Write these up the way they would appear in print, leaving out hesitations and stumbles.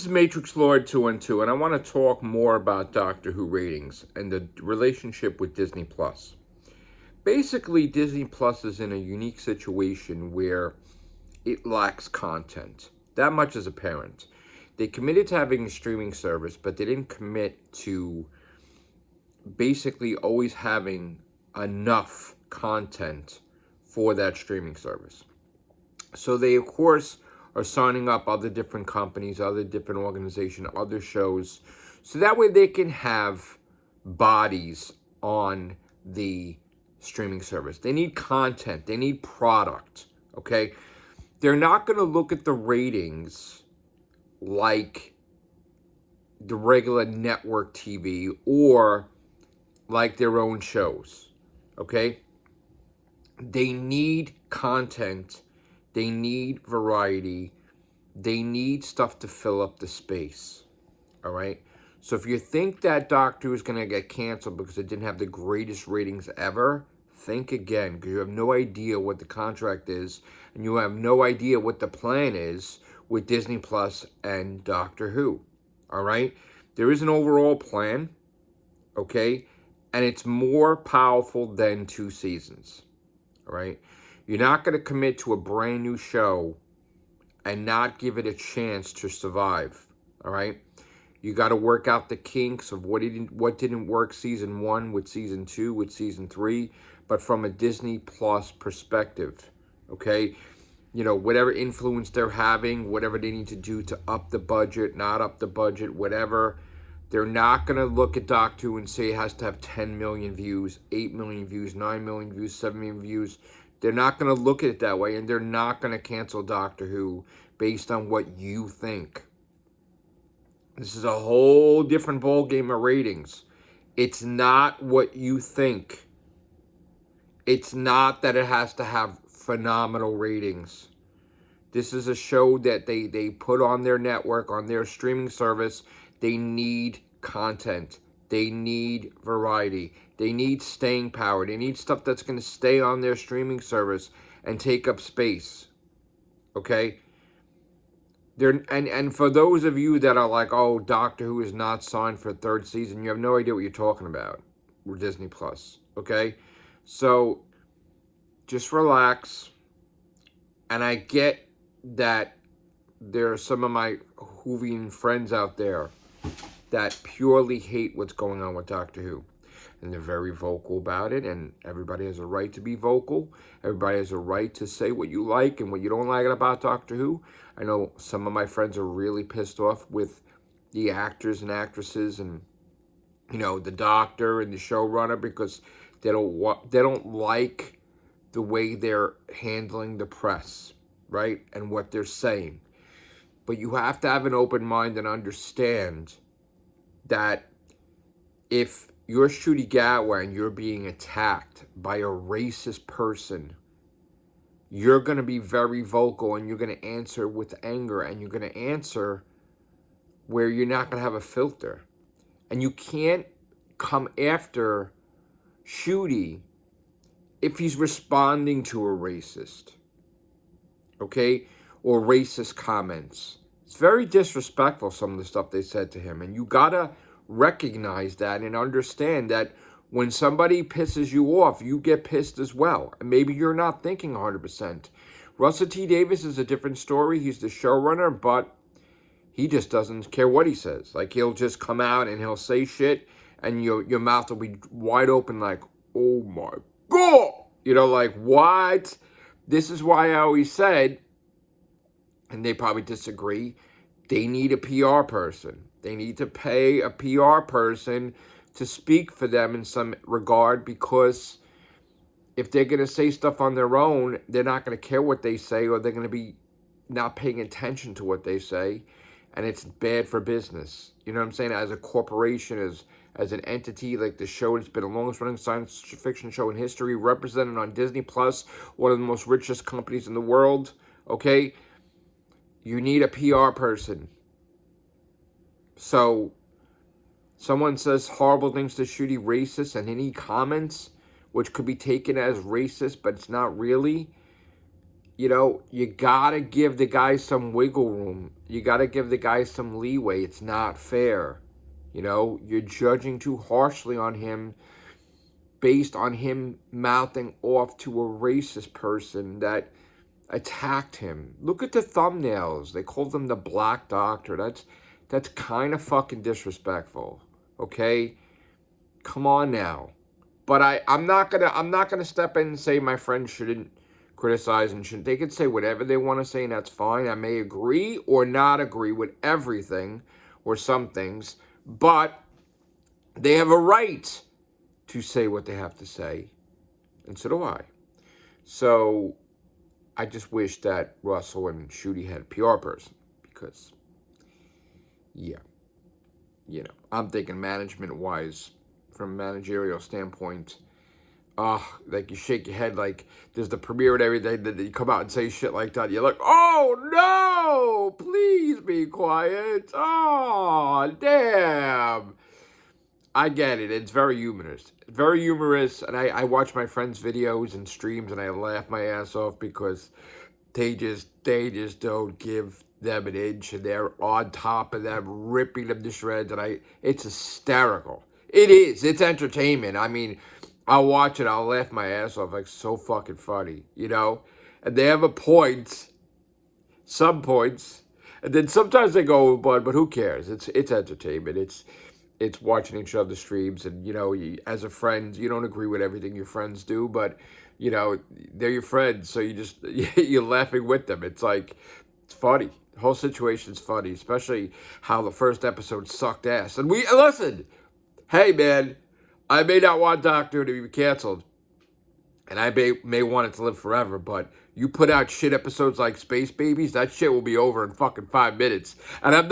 This is Matrix Lord 212, and I want to talk more about Doctor Who ratings and the relationship with Disney Plus. Basically, Disney Plus is in a unique situation where it lacks content. That much is apparent. They committed to having a streaming service, but they didn't commit to basically always having enough content for that streaming service. So they, of course, are signing up other different companies, other different organizations, other shows, so that way they can have bodies on the streaming service. They need content. They need product, okay? They're not going to look at the ratings like the regular network TV or like their own shows, okay? They need content. They need variety. They need stuff to fill up the space. All right? So if you think that Doctor Who is going to get canceled because it didn't have the greatest ratings ever, think again, because you have no idea what the contract is, and you have no idea what the plan is with Disney Plus and Doctor Who. All right? There is an overall plan, okay? And it's more powerful than 2 seasons. All right? You're not going to commit to a brand new show and not give it a chance to survive. All right? You got to work out the kinks of what didn't work season 1 with season 2 with season 3, but from a Disney Plus perspective. Okay? You know, whatever influence they're having, whatever they need to do to up the budget, not up the budget, whatever. They're not going to look at Doctor Who and say it has to have 10 million views, 8 million views, 9 million views, 7 million views. They're not going to look at it that way, and they're not going to cancel Doctor Who based on what you think. This is a whole different ballgame of ratings. It's not what you think. It's not that it has to have phenomenal ratings. This is a show that they put on their network, on their streaming service. They need content. They need variety. They need staying power. They need stuff that's going to stay on their streaming service and take up space. Okay? And for those of you that are like, oh, Doctor Who is not signed for a 3rd season, you have no idea what you're talking about with Disney Plus. Okay? So, just relax. And I get that there are some of my Whovian friends out there that purely hate what's going on with Doctor Who. And they're very vocal about it, and everybody has a right to be vocal. Everybody has a right to say what you like and what you don't like about Doctor Who. I know some of my friends are really pissed off with the actors and actresses and, you know, the doctor and the showrunner because they don't like the way they're handling the press, right? And what they're saying. But you have to have an open mind and understand that if you're Shooty Gatwa and you're being attacked by a racist person, you're going to be very vocal and you're going to answer with anger and you're going to answer where you're not going to have a filter. And you can't come after Shooty if he's responding to a racist, okay, or racist comments. It's very disrespectful, some of the stuff they said to him, and you gotta recognize that and understand that when somebody pisses you off, you get pissed as well, and maybe you're not thinking 100%. Russell T Davies is a different story. He's the showrunner, but he just doesn't care what he says. Like, he'll just come out and he'll say shit, and your mouth will be wide open like, oh my God! You know, like, what? This is why I always said, and they probably disagree, they need a PR person. They need to pay a PR person to speak for them in some regard, because if they're going to say stuff on their own, they're not going to care what they say, or they're going to be not paying attention to what they say, and it's bad for business. You know what I'm saying? As a corporation, as an entity, like the show, it's been the longest running science fiction show in history, represented on Disney Plus, one of the most richest companies in the world, okay? You need a PR person. So, someone says horrible things to Shooty, racist, and any comments, which could be taken as racist, but it's not really, you gotta give the guy some wiggle room. You gotta give the guy some leeway. It's not fair. You're judging too harshly on him based on him mouthing off to a racist person that attacked him. Look at the thumbnails. They called him the Black Doctor. That's kind of fucking disrespectful. Okay? Come on now. But I'm not gonna step in and say my friends shouldn't criticize and shouldn't. They can say whatever they want to say, and that's fine. I may agree or not agree with everything or some things, but they have a right to say what they have to say, and so do I. So I just wish that Russell and Shooty had a PR person, because, yeah, I'm thinking management-wise, from a managerial standpoint, like you shake your head like there's the premiere and everything, that you come out and say shit like that. You're like, oh no, please be quiet. Oh, damn. I get it. It's very humorous. Very humorous. And I watch my friends' videos and streams and I laugh my ass off because they just don't give them an inch, and they're on top of them, ripping them to shreds, and it's hysterical. It is. It's entertainment. I mean, I'll watch it. I'll laugh my ass off. Like, so fucking funny, And they have some points, and then sometimes they go overboard. But who cares? It's entertainment. It's watching each other's streams, and as a friend, you don't agree with everything your friends do, but they're your friends, so you're laughing with them. It's like, it's funny. The whole situation's funny, especially how the first episode sucked ass. And listen, hey man, I may not want Doctor to be canceled, and I may want it to live forever, but you put out shit episodes like Space Babies, that shit will be over in fucking 5 minutes. And I'm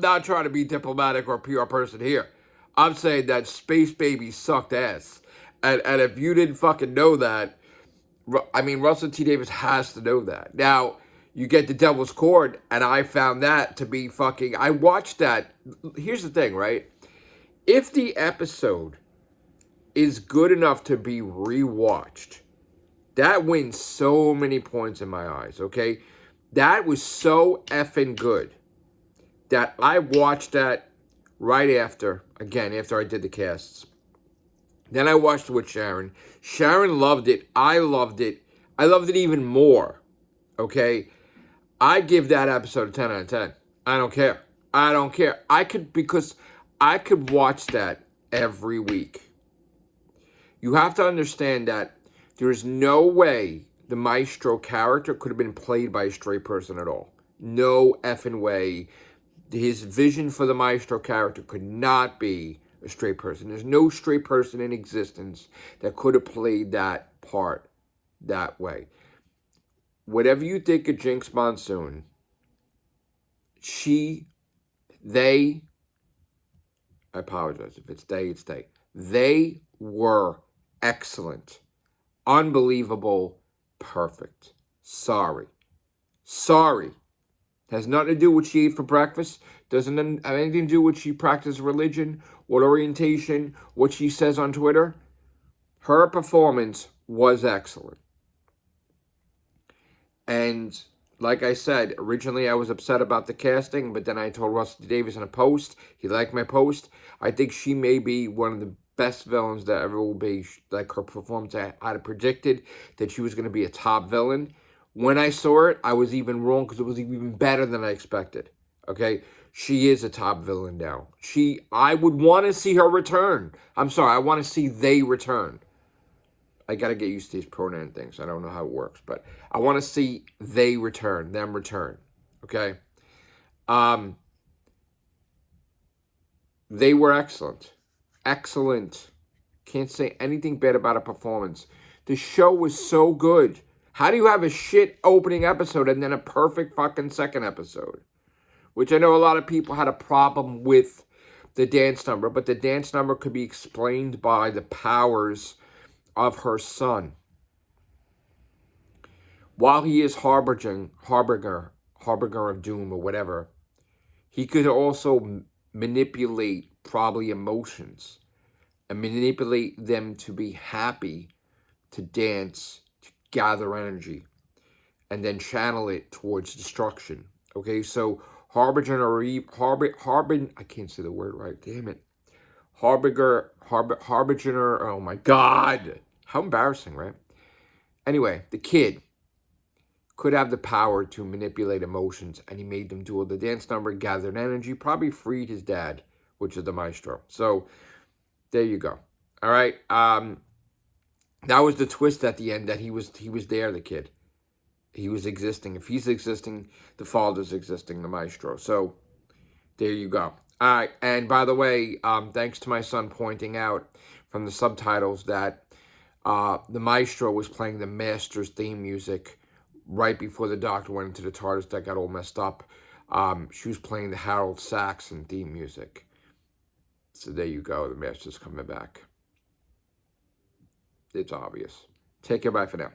not trying to be diplomatic or a PR person here. I'm saying that Space Babies sucked ass. And if you didn't fucking know that, I mean, Russell T. Davies has to know that. Now, you get The Devil's Cord, and I found that to be fucking... I watched that. Here's the thing, right? If the episode is good enough to be rewatched, that wins so many points in my eyes, okay? That was so effing good that I watched that right after I did the casts. Then I watched it with Sharon. Sharon loved it. I loved it. I loved it even more, okay? I give that episode a 10 out of 10. I don't care. Because I could watch that every week. You have to understand that there is no way the Maestro character could have been played by a straight person at all. No effing way. His vision for the Maestro character could not be a straight person. There's no straight person in existence that could have played that part that way. Whatever you think of Jinx Monsoon, I apologize. If it's they, it's they. They were excellent. Unbelievable. Perfect. Sorry. Has nothing to do with what she ate for breakfast. Doesn't have anything to do with what she practiced religion, what orientation, what she says on Twitter. Her performance was excellent. And like I said, originally I was upset about the casting, but then I told Russell Davies in a post. He liked my post. I think she may be one of the best villains that ever will be. Like, her performance, I had predicted that she was going to be a top villain. When I saw it, I was even wrong because it was even better than I expected. Okay? She is a top villain now. I would want to see her return. I'm sorry, I want to see they return. I got to get used to these pronoun things. I don't know how it works, but I want to see they return, them return. Okay? They were excellent. Excellent. Can't say anything bad about a performance. The show was so good. How do you have a shit opening episode and then a perfect fucking second episode? Which I know a lot of people had a problem with the dance number, but the dance number could be explained by the powers of her son. While he is harbinger of doom or whatever, he could also manipulate probably emotions and manipulate them to be happy, to dance, to gather energy. and then channel it towards destruction. Okay, so harbinger or harbin, I can't say the word right. Damn it, harbinger. Oh my God, how embarrassing, right? Anyway, the kid could have the power to manipulate emotions, and he made them do the dance number, gathered energy, probably freed his dad, which is the maestro. So there you go. All right. That was the twist at the end, that he was there, the kid. He was existing. If he's existing, the father's existing, the maestro. So there you go. All right. And by the way, thanks to my son pointing out from the subtitles that the maestro was playing the master's theme music right before the doctor went into the TARDIS. That got all messed up. She was playing the Harold Saxon theme music. So there you go. The master's coming back. It's obvious. Take care. Bye for now.